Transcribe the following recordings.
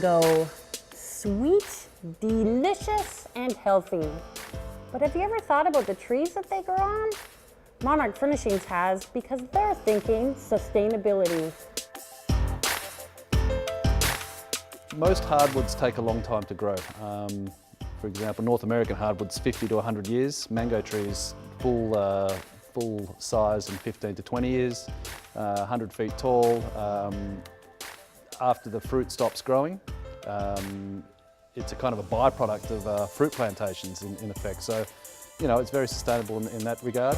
mango. Sweet, delicious, and healthy. But have you ever thought about the trees that they grow on? Monarch Furnishings has, because they're thinking sustainability. Most hardwoods take a long time to grow. For example, North American hardwoods 50 to 100 years, mango trees full size in 15 to 20 years, 100 feet tall. After the fruit stops growing, it's a kind of a byproduct of fruit plantations in effect. So, you know, it's very sustainable in that regard.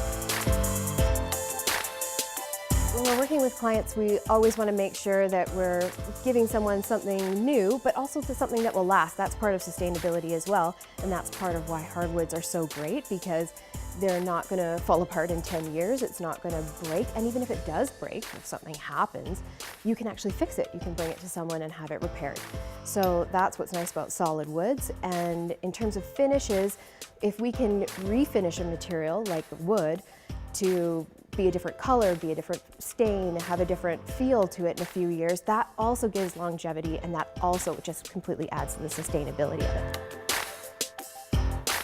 When we're working with clients, we always want to make sure that we're giving someone something new, but also to something that will last. That's part of sustainability as well, and that's part of why hardwoods are so great, because they're not going to fall apart in 10 years, it's not going to break, and even if it does break, if something happens, you can actually fix it. You can bring it to someone and have it repaired. So that's what's nice about solid woods. And in terms of finishes, if we can refinish a material like wood to be a different color, be a different stain, have a different feel to it in a few years, that also gives longevity, and that also just completely adds to the sustainability of it.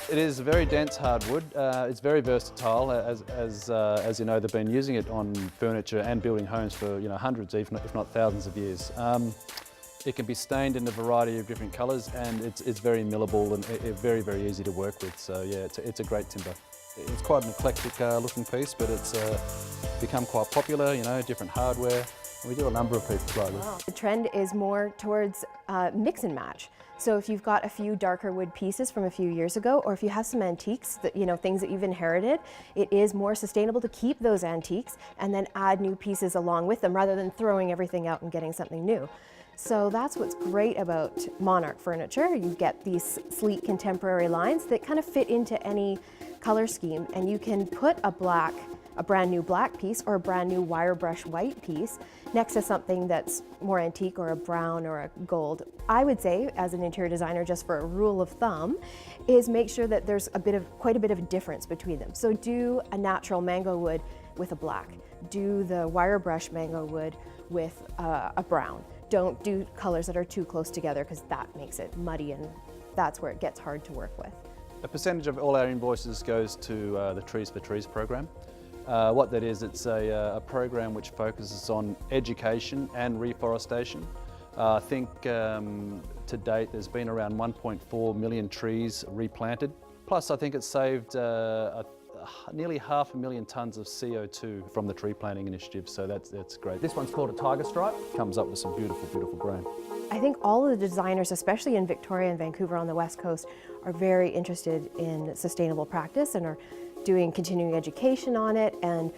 It is a very dense hardwood. It's very versatile. As you know, they've been using it on furniture and building homes for hundreds, if not thousands of years. It can be stained in a variety of different colours, and it's very millable and very, very easy to work with. So yeah, it's a great timber. It's quite an eclectic looking piece, but it's become quite popular, different hardware. We do a number of pieces like this. Wow. The trend is more towards mix and match. So if you've got a few darker wood pieces from a few years ago, or if you have some antiques, that, things that you've inherited, it is more sustainable to keep those antiques and then add new pieces along with them rather than throwing everything out and getting something new. So that's what's great about Monarch furniture. You get these sleek contemporary lines that kind of fit into any color scheme, and you can put a brand new black piece or a brand new wire brush white piece next to something that's more antique or a brown or a gold. I would say, as an interior designer, just for a rule of thumb, is make sure that there's quite a bit of difference between them. So do a natural mango wood with a black. Do the wire brush mango wood with a brown. Don't do colors that are too close together, because that makes it muddy, and that's where it gets hard to work with. A percentage of all our invoices goes to the Trees for Trees program. What that is, it's a program which focuses on education and reforestation. I think to date there's been around 1.4 million trees replanted. Plus I think it's saved nearly 500,000 tonnes of CO2 from the tree planting initiative, so that's great. This one's called a tiger stripe. Comes up with some beautiful, beautiful grain. I think all of the designers, especially in Victoria and Vancouver on the West Coast, are very interested in sustainable practice and are doing continuing education on it, and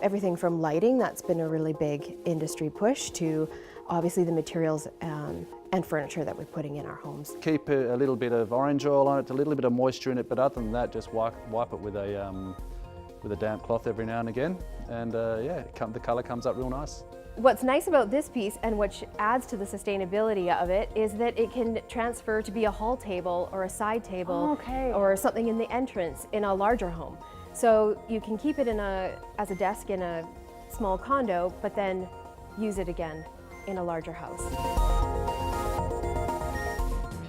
everything from lighting, that's been a really big industry push, to obviously the materials and furniture that we're putting in our homes. Keep a little bit of orange oil on it, a little bit of moisture in it, but other than that, just wipe it with a damp cloth every now and again, and yeah, the colour comes up real nice. What's nice about this piece, and which adds to the sustainability of it, is that it can transfer to be a hall table or a side table, or something in the entrance in a larger home. So you can keep it as a desk in a small condo, but then use it again in a larger house.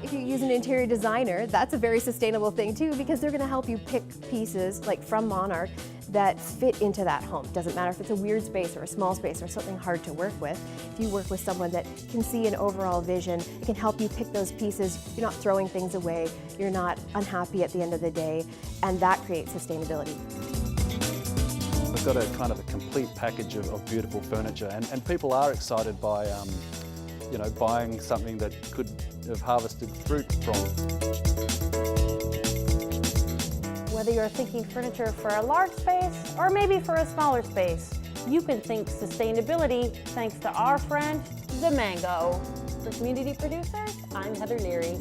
If you use an interior designer, that's a very sustainable thing too, because they're going to help you pick pieces like from Monarch that fit into that home. Doesn't matter if it's a weird space or a small space or something hard to work with. If you work with someone that can see an overall vision, it can help you pick those pieces. You're not throwing things away, you're not unhappy at the end of the day, and that creates sustainability. We've got a kind of a complete package of beautiful furniture, and people are excited by buying something that could have harvested fruit from. Whether you're thinking furniture for a large space or maybe for a smaller space, you can think sustainability thanks to our friend, the mango. For community producers, I'm Heather Leary.